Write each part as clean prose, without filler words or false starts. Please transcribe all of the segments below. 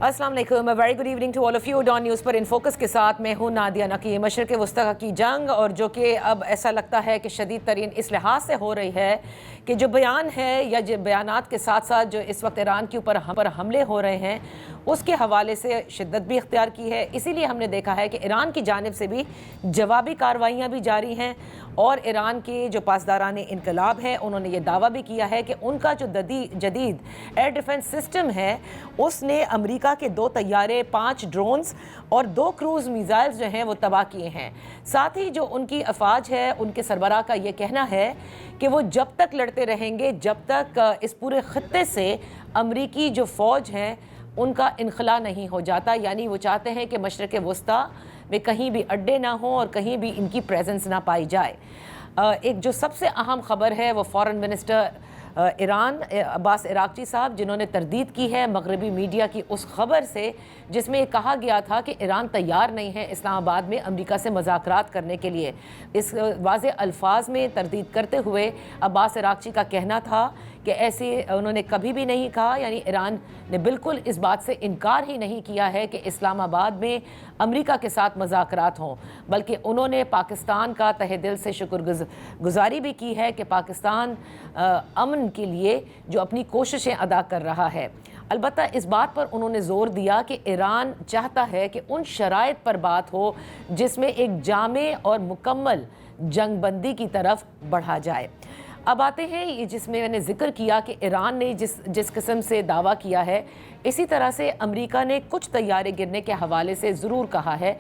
अस्सलाम वालेकुम, very good evening to all of you. Dawn News पर इन फोकस के साथ मैं हूँ नादिया नकी। मशरक़ वस्ता की जंग, और जो कि अब ऐसा लगता है कि शदीद तरीन इस लिहाज से हो रही है कि जो बयान है या जो बयानात के साथ साथ जो इस वक्त ईरान के ऊपर हमले हो रहे हैं उसके हवाले से शिद्दत भी इख्तियार की है। इसीलिए हमने देखा है कि ईरान की जानिब से भी जवाबी कार्रवाइयाँ भी जारी हैं, और ईरान के जो पासदारान इनकलाब हैं उन्होंने ये दावा भी किया है कि उनका जो जदीद एयर डिफेंस सिस्टम है उसने अमेरिका के 2 तैयारे, 5 ड्रोन्स और 2 क्रूज़ मिसाइल्स जो हैं वो तबाह किए हैं। साथ ही जो उनकी अफवाज है, उनके सरबराह का ये कहना है कि वो जब तक लड़ते रहेंगे जब तक इस पूरे खत्ते से अमरीकी जो फ़ौज हैं उनका इनखला नहीं हो जाता। यानी वो चाहते हैं कि मशरक़ वस्ता में कहीं भी अड्डे ना हों और कहीं भी इनकी प्रेजेंस ना पाई जाए। एक जो सबसे अहम खबर है वो फॉरेन मिनिस्टर ईरान अब्बास इराक्ची साहब, जिन्होंने तरदीद की है मगरबी मीडिया की उस खबर से जिसमें ये कहा गया था कि ईरान तैयार नहीं है इस्लामाबाद में अमेरिका से मुज़ाकरात करने के लिए। इस वाज़े अल्फाज में तरदीद करते हुए अब्बास इराक्ची का कहना था कि ऐसे उन्होंने कभी भी नहीं कहा, यानी ईरान ने बिल्कुल इस बात से इनकार ही नहीं किया है कि इस्लामाबाद में अमेरिका के साथ मुज़ाकरात हों, बल्कि उन्होंने पाकिस्तान का तहे दिल से शुक्रगुजारी भी की है कि पाकिस्तान अमन के लिए जो अपनी कोशिशें अदा कर रहा है। अलबत्ता इस बात पर उन्होंने ज़ोर दिया कि ईरान चाहता है कि उन शराइत पर बात हो जिसमें एक जामे और मुकम्मल जंगबंदी की तरफ बढ़ा जाए। अब आते हैं ये जिसमें मैंने जिक्र किया कि ईरान ने जिस किस्म से दावा किया है, इसी तरह से अमेरिका ने कुछ तैयारे गिरने के हवाले से ज़रूर कहा है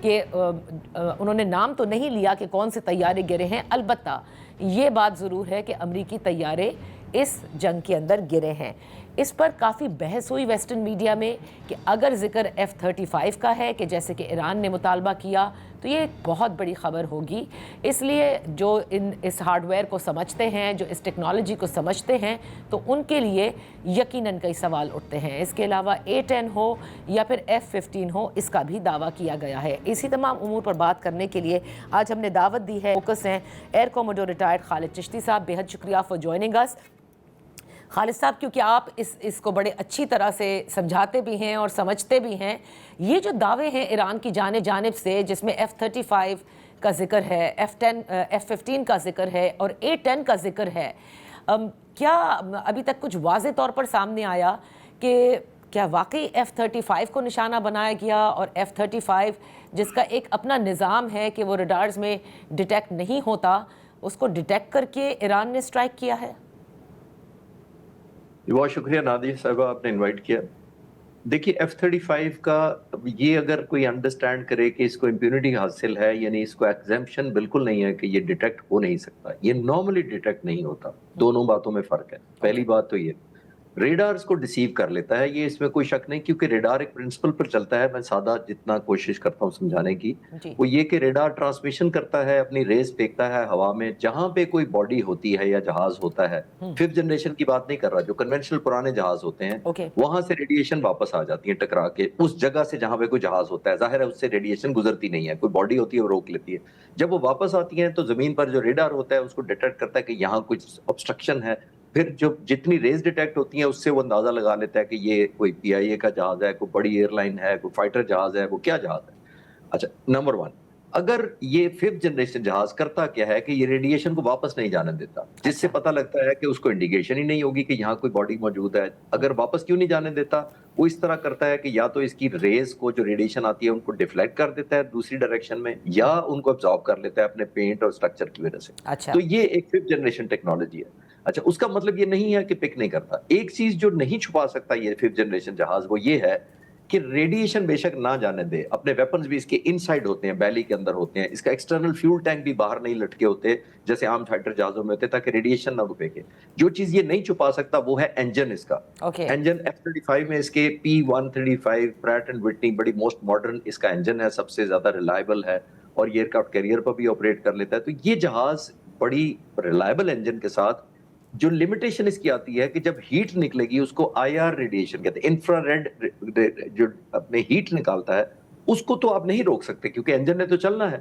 कि उन्होंने नाम तो नहीं लिया कि कौन से तैयारे गिरे हैं। अलबत्ता ये बात ज़रूर है कि अमेरिकी तैयारे इस जंग के अंदर गिरे हैं। इस पर काफ़ी बहस हुई वेस्टर्न मीडिया में कि अगर ज़िक्र F-35 का है कि जैसे कि ईरान ने मुतालबा किया तो ये एक बहुत बड़ी ख़बर होगी। इसलिए जो इस हार्डवेयर को समझते हैं, जो इस टेक्नोलॉजी को समझते हैं, तो उनके लिए यकीनन कई सवाल उठते हैं। इसके अलावा A-10 हो या फिर F-15 हो, इसका भी दावा किया गया है। इसी तमाम उमूर पर बात करने के लिए आज हमने दावत दी है। फोकस हैं air commodore retired Khalid Chishti साहब। बेहद शुक्रिया फॉर जॉइनिंग अस खालिद साहब, क्योंकि आप इसको बड़े अच्छी तरह से समझाते भी हैं और समझते भी हैं। ये जो दावे हैं ईरान की जानिब से जिसमें F-35 का जिक्र है, F-15 का जिक्र है और A-10 का जिक्र है, क्या अभी तक कुछ वाज़े तौर पर सामने आया कि क्या वाकई F-35 को निशाना बनाया गया और F-35 जिसका एक अपना निज़ाम है कि वो रडार्स में डिटेक्ट नहीं होता, उसको डिटेक्ट करके ईरान ने स्ट्राइक किया है? बहुत शुक्रिया नादिया साहबा, आपने इनवाइट किया। देखिए F-35 का ये अगर कोई अंडरस्टैंड करे कि इसको इम्प्यूनिटी हासिल है, यानी इसको एग्जेम्पशन बिल्कुल नहीं है कि ये डिटेक्ट हो नहीं सकता, ये नॉर्मली डिटेक्ट नहीं होता। दोनों बातों में फर्क है। पहली बात तो ये रेडार्स को डिसीव कर लेता है, ये इसमें कोई शक नहीं, क्योंकि रेडार एक प्रिंसिपल पर चलता है। मैं सादा जितना कोशिश करता हूँ समझाने की, वो ये कि रेडार ट्रांसमिशन करता है, अपनी रेस फेंकता है हवा में, जहां पे कोई बॉडी होती है या जहाज होता है। 5th जनरेशन की बात नहीं कर रहा, जो कन्वेंशनल पुराने जहाज होते हैं वहां से रेडिएशन वापस आ जाती है टकरा के उस जगह से जहां पे कोई जहाज होता है। जाहिर है उससे रेडिएशन गुजरती नहीं है, कोई बॉडी होती है वो रोक लेती है। जब वो वापस आती है तो जमीन पर जो रेडार होता है उसको डिटेक्ट करता है कि यहाँ कुछ ऑब्स्ट्रक्शन है। फिर जो जितनी रेस डिटेक्ट होती है उससे वो अंदाजा लगा लेता है कि ये कोई PIA का जहाज है, कोई बड़ी एयरलाइन है, कोई फाइटर जहाज है, वो क्या जहाज है। अच्छा, नंबर 1, अगर ये 5th जनरेशन जहाज करता क्या है कि ये रेडिएशन को वापस नहीं जाने देता, जिससे पता लगता है कि उसको इंडिकेशन ही नहीं होगी कि यहाँ कोई बॉडी मौजूद है। अगर वापस क्यों नहीं जाने देता, वो इस तरह करता है कि या तो इसकी रेस को जो रेडिएशन आती है उनको डिफ्लेक्ट कर देता है दूसरी डायरेक्शन में, या उनको एब्जॉर्ब कर लेता है अपने पेंट और स्ट्रक्चर की वजह से। तो ये एक 5th जनरेशन टेक्नोलॉजी है। अच्छा, उसका मतलब ये नहीं है कि पिक नहीं करता। एक चीज जो नहीं छुपा सकता ये 5th जनरेशन जहाज, वो ये है कि रेडिएशन बेशक ना जाने दे, अपने वेपन्स भी इसके इनसाइड होते हैं, बैली के अंदर होते हैं, इसका एक्सटर्नल फ्यूल टैंक भी बाहर नहीं लटके होते जैसे आम फाइटर जहाजों में होते, ताकि रेडिएशन ना रुके। जो चीज ये नहीं छुपा सकता वो है इंजन इसका। इंजन F-35 में इसके P-135 प्रैट एंड विटनी बड़ी मोस्ट मॉडर्न इसका इंजन है, सबसे ज्यादा रिलायबल है और ये एयरक्राफ्ट कैरियर पर भी ऑपरेट कर लेता है। तो ये जहाज बड़ी रिलायबल इंजन के साथ, जो लिमिटेशन इसकी आती है कि जब हीट निकलेगी उसको IR रेडिएशन कहते हैं, इंफ्रारेड जो अपने हीट निकालता है उसको तो आप नहीं रोक सकते क्योंकि इंजन ने तो चलना है।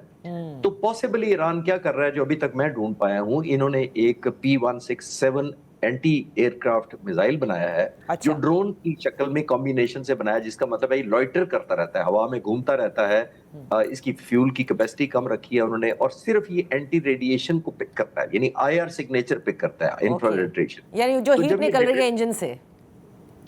तो पॉसिबली ईरान क्या कर रहा है, जो अभी तक मैं ढूंढ पाया हूं, इन्होंने एक P-167 एंटी एयरक्राफ्ट मिसाइल बनाया है अच्छा। जो ड्रोन की शक्ल में कॉम्बिनेशन से बनाया, जिसका मतलब है ये लॉइटर करता रहता है, हवा में घूमता रहता है। इसकी फ्यूल की कैपेसिटी कम रखी है उन्होंने, और सिर्फ ये एंटी रेडिएशन को पिक करता है, यानी आईआर सिग्नेचर पिक करता है, इंफ्रारेड रेडिएशन। यानी जो तो हीट जब ये निकल रही है इंजन से,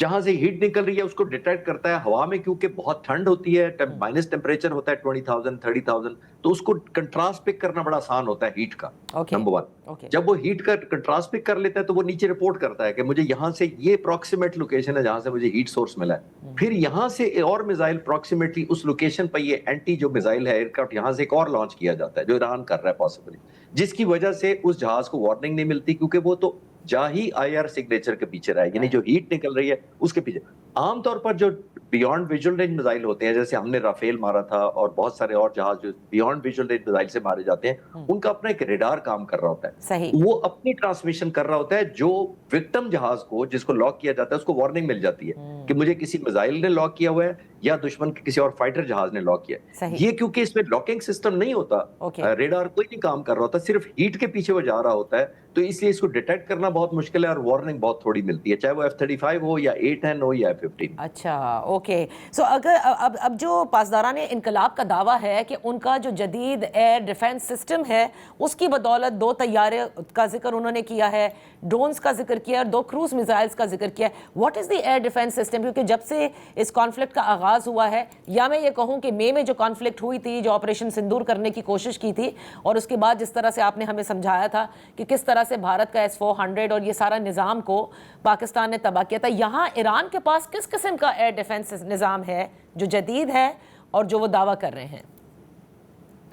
जहां से हीट निकल रही है उसको डिटेक्ट करता है। हवा में क्योंकि बहुत ठंड होती है, माइनस टेम्परेचर होता है 20,000 30,000, तो उसको कंट्रास्ट पिक करना बड़ा आसान होता है हीट का। ओके नंबर वन, ओके जब वो हीट का कंट्रास्ट पिक कर लेता है तो वो नीचे रिपोर्ट करता है कि मुझे यहाँ से ये अप्रोक्सीमेट लोकेशन है जहां से मुझे हीट सोर्स मिला है। फिर यहाँ से और मिसाइल अप्रोक्सीमेटली उस लोकेशन पर ये एंटी जो मिसाइल है एयरक्राफ्ट यहाँ से एक और लॉन्च किया जाता है जो ईरान कर रहा है पॉसिबली, जिसकी वजह से उस जहाज को वार्निंग नहीं मिलती क्योंकि वो तो जा ही आईआर सिग्नेचर के पीछे रहा है, यानी जो हीट निकल रही है उसके पीछे। आमतौर पर जो बियॉन्ड विजुअल रेंज मिसाइल होते हैं, जैसे हमने राफेल मारा था और बहुत सारे और जहाज जो बियॉन्ड विजुअल रेंज मिसाइल से मारे जाते हैं, उनका अपना एक रेडार काम कर रहा होता है। सही। वो अपनी ट्रांसमिशन कर रहा होता है, जो विक्टिम जहाज को जिसको लॉक किया जाता है उसको वार्निंग मिल जाती है कि मुझे किसी मिसाइल ने लॉक किया हुआ है या दुश्मन के किसी और फाइटर जहाज ने लॉक किया है। सही। ये क्योंकि इसमें लॉकिंग सिस्टम नहीं होता, रेडार कोई नहीं काम कर रहा होता, सिर्फ हीट के पीछे वो जा रहा होता है, तो इसलिए इसको डिटेक्ट करना बहुत मुश्किल है और वार्निंग बहुत थोड़ी मिलती है, चाहे वो F-35 हो या A-10 हो या F-15। अच्छा ओके। सो अगर अब जो पासदारान इनकलाब का दावा है कि उनका जो जदीद एयर डिफेंस सिस्टम है उसकी बदौलत 2 तैयारे का जिक्र उन्होंने किया है, ड्रोन्स का जिक्र किया है, 2 क्रूज मिसाइल्स का जिक्र किया है। What is the air defence system? क्योंकि जब से इस कॉन्फ्लिक्ट का आगाज़ हुआ है, या मैं ये कहूँ कि मई में जो कॉन्फ्लिक्ट हुई थी, जो ऑपरेशन सिंदूर करने की कोशिश की थी, और उसके बाद जिस तरह से आपने हमें समझाया था कि किस तरह से भारत का S-400 और ये सारा निज़ाम को पाकिस्तान ने तबाह किया था, यहाँ ईरान के पास किस किस्म का एयर डिफेंस निज़ाम है जो जदीद है और जो वो दावा कर रहे हैं?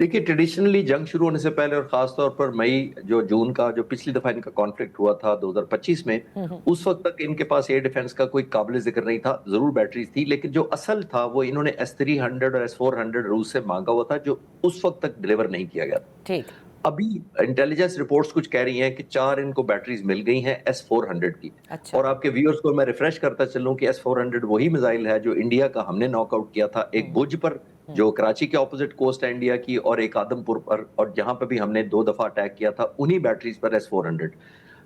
देखिए, ट्रेडिशनली जंग शुरू होने से पहले और खासतौर पर मई जून का जो पिछली दफा इनका कॉन्फ्लिक्ट हुआ था 2025 में, उस वक्त तक इनके पास एयर डिफेंस का कोई काबिल जिक्र नहीं था। जरूर बैटरीज थी, लेकिन जो असल था वो इन्होंने S-300 और S-400 रूस से मांगा हुआ था, जो उस वक्त तक डिलीवर नहीं किया गया। ठीक। अभी इंटेलिजेंस रिपोर्ट्स कुछ कह रही हैं कि 4 इनको बैटरीज मिल गई हैं S-400 की। अच्छा। और आपके व्यूअर्स को मैं रिफ्रेश करता चलूं कि S-400 वही मिसाइल है जो इंडिया का हमने नॉकआउट किया था, एक भुज पर जो कराची के ऑपोजिट कोस्ट है इंडिया की, और एक आदमपुर पर, और जहां पर भी हमने 2 दफा अटैक किया था उन्हीं बैटरीज पर S-400।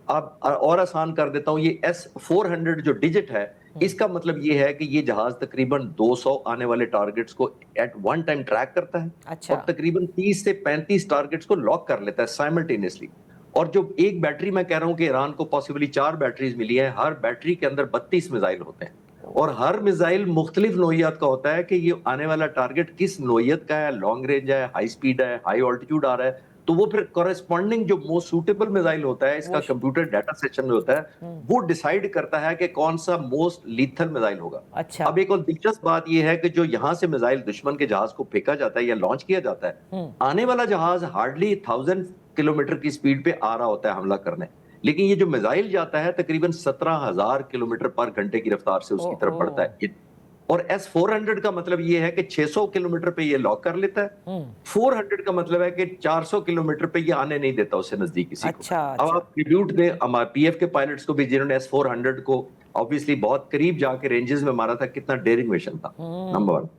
अब और आसान कर देता हूं, ये S-400 जो डिजिट है, इसका मतलब ये है कि ये जहाज तकरीबन 200 आने वाले टारगेट्स को एट वन टाइम ट्रैक करता है। अच्छा। और तकरीबन 30 से 35 टारगेट्स को लॉक कर लेता है साइमल्टेनियसली। और जो एक बैटरी, मैं कह रहा हूं कि ईरान को पॉसिबली 4 बैटरीज मिली है, हर बैटरी के अंदर 32 मिसाइल होते हैं, और हर मिसाइल मुख्तलिफ नोयत का होता है कि ये आने वाला टारगेट किस नोयत का है, लॉन्ग रेंज है, हाई स्पीड है, हाई ऑल्टीट्यूड आ रहा है, तो वो फिर कॉरेस्पॉन्डिंग जो मोस्ट सूटेबल मिसाइल होता है, इसका कंप्यूटर डाटा सेक्शन में होता है, वो डिसाइड करता है कि कौन सा मोस्ट लीथल मिसाइल होगा। अच्छा। अब एक और दिलचस्प बात ये है कि जो यहाँ से मिसाइल दुश्मन के जहाज को फेंका जाता है या लॉन्च किया जाता है, आने वाला जहाज हार्डली 1000 किलोमीटर की स्पीड पे आ रहा होता है हमला करने, लेकिन ये जो मिसाइल जाता है तकरीबन 17,000 किलोमीटर पर घंटे की रफ्तार से उसकी तरफ बढ़ता है। और S-400 का मतलब ये है कि 600 किलोमीटर पे ये लॉक कर लेता है। 400 का मतलब है कि 400 किलोमीटर पे ये आने नहीं देता उससे नजदीक किसी को। अब आप ट्रिब्यूट दें हमारे PF के पायलट्स को भी, जिन्होंने S-400 को ऑब्वियसली बहुत करीब जाके रेंजेस में मारा था, कितना डेयरिंग मिशन था। नंबर 1।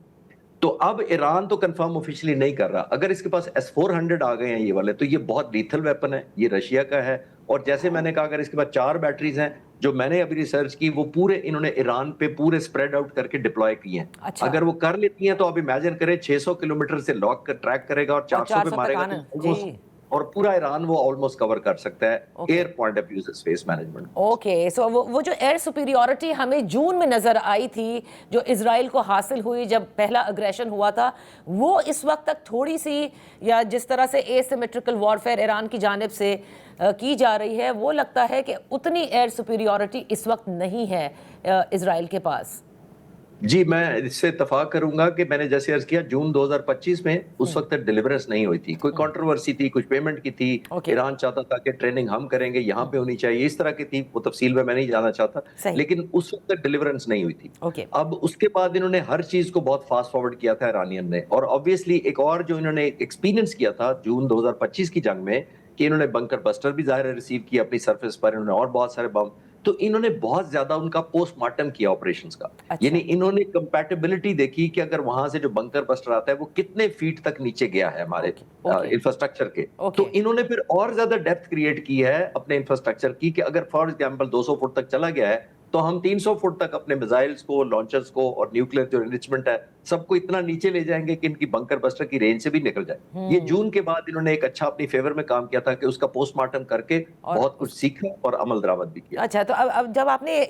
तो अब ईरान तो कंफर्म ऑफिशियली नहीं कर रहा, अगर इसके पास S-400 आ गए हैं ये वाले, तो ये बहुत लीथल वेपन है, ये रशिया का है। और जैसे मैंने कहा, अगर इसके पास 4 बैटरीज हैं, जो मैंने अभी रिसर्च की, वो पूरे इन्होंने ईरान पे पूरे स्प्रेड आउट करके डिप्लॉय किए हैं। अच्छा। अगर वो कर लेती हैं तो आप इमेजिन करें 600 किलोमीटर से लॉक कर ट्रैक करेगा और 400 पे मारेगा तो और पूरा ईरान वो ऑलमोस्ट कवर कर सकता है एयर पॉइंट ऑफ व्यू से स्पेस मैनेजमेंट। ओके। सो वो जो एयर सुपीरियॉरिटी हमें जून में नजर आई थी, जो इजराइल को हासिल हुई जब पहला अग्रेशन हुआ था, वो इस वक्त तक थोड़ी सी, या जिस तरह से एसिमेट्रिकल वॉरफेयर ईरान की जानिब से की जा रही है, वो लगता है कि उतनी एयर सुपीरियॉरिटी इस वक्त नहीं है इजराइल के पास। जी, मैं इससे इत्तेफाक करूंगा कि मैंने जैसे अर्ज किया, जून 2025 में उस वक्त डिलीवरेंस नहीं हुई थी, कोई कंट्रोवर्सी थी, कुछ पेमेंट की थी। ईरान चाहता था कि ट्रेनिंग हम करेंगे, यहाँ पे होनी चाहिए, इस तरह की थी, वो तफसील में मैं नहीं जाना चाहता, लेकिन उस वक्त डिलीवरेंस नहीं हुई थी। अब उसके बाद इन्होंने हर चीज को बहुत फास्ट फॉरवर्ड किया था ईरानियन ने, और ऑब्वियसली एक और जो इन्होंने एक्सपीरियंस किया था जून 2025 की जंग में, कि इन्होंने बंकर बस्टर भी ज़ाहिर रिसीव किया अपनी सरफेस पर, इन्होंने और बहुत सारे बम, تو انہوں نے بہت زیادہ ان کا پوسٹ مارٹم کیا آپریشنز کا. اچھا. یعنی انہوں نے کمپیٹیبلٹی دیکھی کہ اگر وہاں سے جو بنکر بسٹر آتا ہے وہ کتنے فیٹ تک نیچے گیا ہے ہمارے انفراسٹرکچر کے. تو انہوں نے پھر اور زیادہ ڈیپتھ کریٹ کی ہے اپنے انفراسٹرکچر کی کہ اگر فار ایگزامپل 200 فٹ تک چلا گیا ہے تو ہم 300 فٹ تک اپنے میزائلز کو، لانچرز کو اور نیوکلیر جو انریچمنٹ ہے سب کو اتنا نیچے لے جائیں گے کہ ان کی بنکر بسٹر کی رینج سے بھی نکل جائے. یہ جون کے بعد انہوں نے ایک اچھا اپنی فیور میں کام کیا تھا کہ اس کا پوسٹ مارٹم کر کے بہت کچھ سیکھا اور عمل درآمد بھی کیا. اچھا، تو اب جب آپ نے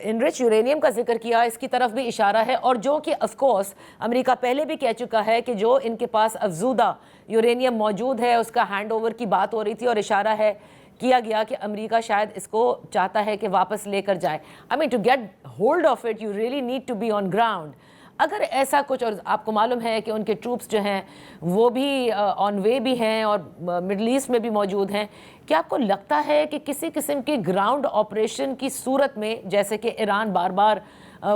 انرچ یورینیم کا ذکر کیا، اس کی طرف بھی اشارہ ہے، اور جو کہ آف کورس امریکہ پہلے بھی کہہ چکا ہے کہ جو ان کے پاس افزودہ یورینیم موجود ہے اس کا ہینڈ اوور کی بات ہو رہی تھی، اور اشارہ ہے کیا گیا کہ امریکہ شاید اس کو چاہتا ہے کہ واپس لے کر جائے. I mean, to get hold of it, you really need to be on ground. اگر ایسا کچھ، اور آپ کو معلوم ہے کہ ان کے ٹروپس جو ہیں وہ بھی آن وے بھی ہیں اور مڈل ایسٹ میں بھی موجود ہیں، کیا آپ کو لگتا ہے کہ کسی قسم کے گراؤنڈ آپریشن کی صورت میں، جیسے کہ ایران بار بار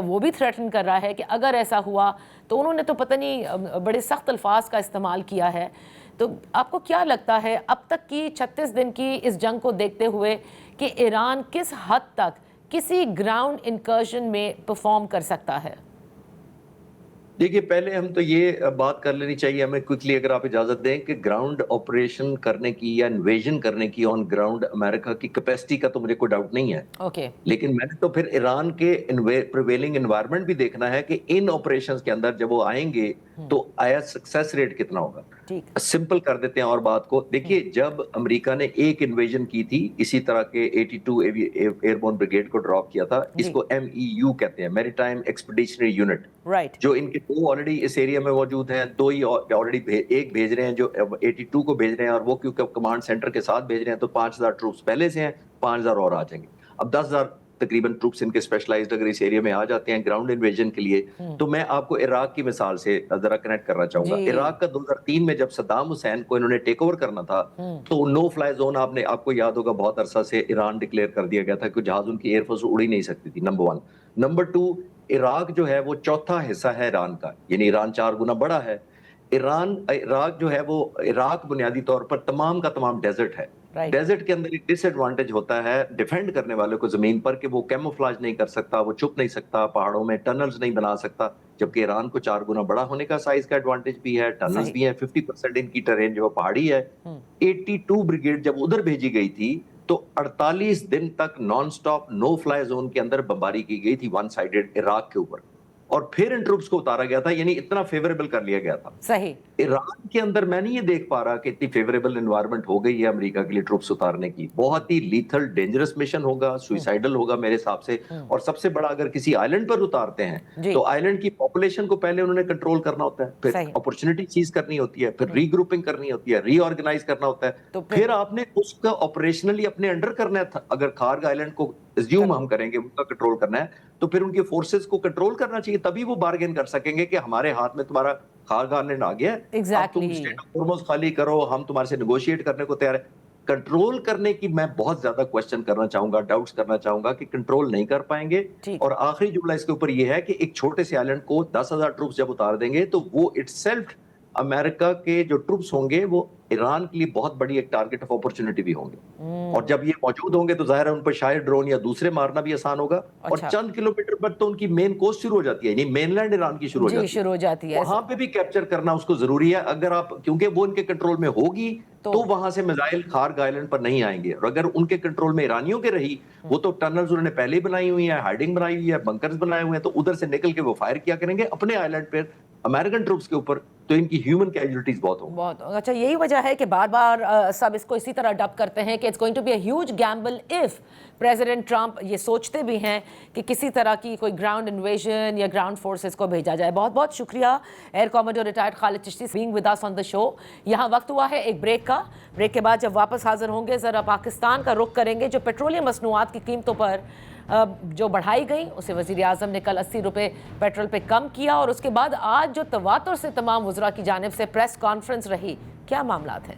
وہ بھی تھریٹن کر رہا ہے کہ اگر ایسا ہوا تو انہوں نے تو پتہ نہیں بڑے سخت الفاظ کا استعمال کیا ہے، تو آپ کو کیا لگتا ہے اب تک کی 36 دن کی اس جنگ کو دیکھتے ہوئے کہ ایران کس حد تک کسی گراؤنڈ انکرشن میں پرفارم کر سکتا ہے؟ دیکھیے، پہلے ہم تو یہ بات کر لینی چاہیے ہمیں کوئکلی، اگر آپ اجازت دیں، کہ گراؤنڈ آپریشن کرنے کی یا انویژن کرنے کی آن گراؤنڈ امریکہ کی کیپیسٹی کا تو مجھے کوئی ڈاؤٹ نہیں ہے. لیکن میں نے تو پھر ایران کے پریویلنگ انوائرمنٹ بھی دیکھنا ہے کہ ان آپریشنز کے اندر جب وہ آئیں گے تو آیا سکسیس ریٹ کتنا ہوگا. سمپل کر دیتے ہیں اور بات کو. دیکھیے، جب امریکہ نے ایک انویژن کی تھی اسی طرح کے 82 ایئر بورن بریگیڈ کو ڈراپ کیا تھا، اس کو MEU کہتے ہیں، میری ٹائم ایکسپیڈیشنری یونٹ، جو ان کے دو آلریڈی اس ایریا میں موجود ہیں، دو ہی آلریڈی ایک بھیج رہے ہیں جو 82 کو بھیج رہے ہیں، اور وہ کیونکہ کمانڈ سینٹر کے ساتھ بھیج رہے ہیں تو 5000 ٹروپس پہلے سے ہیں، 5000 اور آ جائیں گے. اب 10,000 تقریباً ٹروپس ان کے اسپیشلائزڈ اگر اس ایریا میں آ جاتے ہیں گراؤنڈ انویژن کے لیے. تو میں آپ کو عراق کی مثال سے ذرا کنیکٹ کرنا چاہوں گا. عراق کا 2003 میں جب صدام حسین کو انہوں نے ٹیک اوور کرنا تھا تو نو فلائی زون آپ کو یاد ہوگا بہت عرصہ سے ایران ڈکلیئر کر دیا گیا تھا کہ جہاز ان کی ایئر فورس اڑ ہی نہیں سکتی تھی. نمبر 1. نمبر 2، عراق جو ہے وہ چوتھا حصہ ہے ایران کا، یعنی ایران 4 گنا بڑا ہے. عراق جو ہے وہ عراق بنیادی طور پر تمام کا تمام ڈیزرٹ ہے. ڈیزرٹ کے اندر ایک ڈس ایڈوانٹیج ہوتا ہے ڈیفینڈ کرنے والے کو زمین پر کہ وہ کیموفلاج نہیں کر سکتا، وہ چھپ نہیں سکتا، پہاڑوں میں ٹنلز نہیں بنا سکتا. جبکہ ایران کو 4 گنا بڑا ہونے کا سائز کا ایڈوانٹیج بھی ہے، ٹنلز بھی ہیں، 50% ان کی ٹرین جو پہاڑی ہے. 82 بریگیڈ جب ادھر بھیجی گئی تھی تو 48 دن تک نان سٹاپ نو فلائی زون کے اندر بمباری کی گئی تھی ون سائیڈڈ عراق کے اوپر، اور پھر ان ٹروپس کو اتارا گیا تھا. یعنی اتنا فیوریبل کر لیا گیا تھا. صحیح. ایران کے اندر میں نہیں یہ دیکھ پا رہا کہ اتنی فیوریبل انوائرمنٹ ہو گئی ہے امریکہ کے لیے ٹروپس اتارنے کی. بہت ہی لیتھل ڈینجرس مشن ہوگا، سوئسائڈل ہوگا میرے حساب سے. اور سب سے بڑا، اگر کسی آئلینڈ پر اتارتے ہیں تو آئلینڈ کی پاپولیشن کو پہلے انہوں نے کنٹرول کرنا ہوتا ہے، پھر اپرچونٹی چیز کرنی ہوتی ہے، پھر ری گروپنگ کرنی ہوتی ہے، ری آرگنائز کرنا ہوتا ہے، پھر آپ نے اس کا آپریشنلی اپنے انڈر کرنا ہے. اگر کارگ آئلینڈ کو زیوم ہم کریں گے ان کا کنٹرول کرنا ہے تو پھر ان کے فورسز کو کنٹرول کرنا چاہیے، تبھی وہ بارگین کر سکیں گے کہ ہمارے ہاتھ میں تمہارا کارگ آئلینڈ آ گیا ہے، اب تم اسٹیٹ آف ہارمز خالی کرو، ہم تمہارے سے نیگوشیٹ کرنے کو تیار ہے. کنٹرول کرنے کی میں بہت زیادہ کوشچن کرنا چاہوں گا، ڈاؤٹس کرنا چاہوں گا کہ کنٹرول نہیں کر پائیں گے. اور آخری جملہ اس کے اوپر یہ ہے کہ ایک چھوٹے سے آئلینڈ کو 10,000 ٹروپس جب اتار دیں گے تو وہ اٹ سیلف امریکہ کے جو ٹروپس ہوں گے وہ ایران کے لیے بہت بڑی ایک ٹارگٹ آف اپرچونٹی بھی ہوں گے. اور جب یہ موجود ہوں گے تو ظاہر ہے ان پر شاید ڈرون یا دوسرے مارنا بھی آسان ہوگا. اور چند کلومیٹر پر تو ان کی مین کوسٹ شروع ہو جاتی ہے، یعنی مین لینڈ ایران کی شروع ہو جاتی ہے. وہاں پہ بھی کیپچر کرنا اس کو ضروری ہے، اگر آپ، کیونکہ وہ ان کے کنٹرول میں ہوگی تو وہاں سے میزائل کارگ آئلینڈ پر نہیں آئیں گے. اور اگر ان کے کنٹرول میں ایرانیوں کے رہی، وہ تو ٹنلز انہوں نے پہلے ہی بنائی ہوئی ہیں، ہائڈنگ بنائی ہوئی ہے، بنکرز بنائے ہوئے ہیں، تو ادھر سے نکل کے وہ فائر کیا کریں گے اپنے آئلینڈ پہ امریکن ٹروپس کے اوپر، تو ان کی ہیومن کیجولٹیز بہت ہوں. بہت اچھا. یہی وجہ ہے کہ بار بار سب اس کو اسی طرح ڈب کرتے ہیں کہ it's going to be a huge gamble of President Trump یہ سوچتے بھی ہیں کہ کسی طرح کی کوئی گراؤنڈ انویژن یا گراؤنڈ فورسز کو بھیجا جائے. بہت بہت شکریہ air commodore retired Khalid Chishti being with us on the show. یہاں وقت ہوا ہے ایک بریک کا. بریک کے بعد جب واپس حاضر ہوں گے ذرا پاکستان کا رخ کریں گے. جو پیٹرولیم مصنوعات کی قیمتوں پر جو بڑھائی گئی اسے وزیر اعظم نے کل 80 روپے پیٹرول پہ کم کیا، اور اس کے بعد آج جو تواتر سے تمام وزراء کی جانب سے پریس کانفرنس رہی، کیا معاملات ہیں؟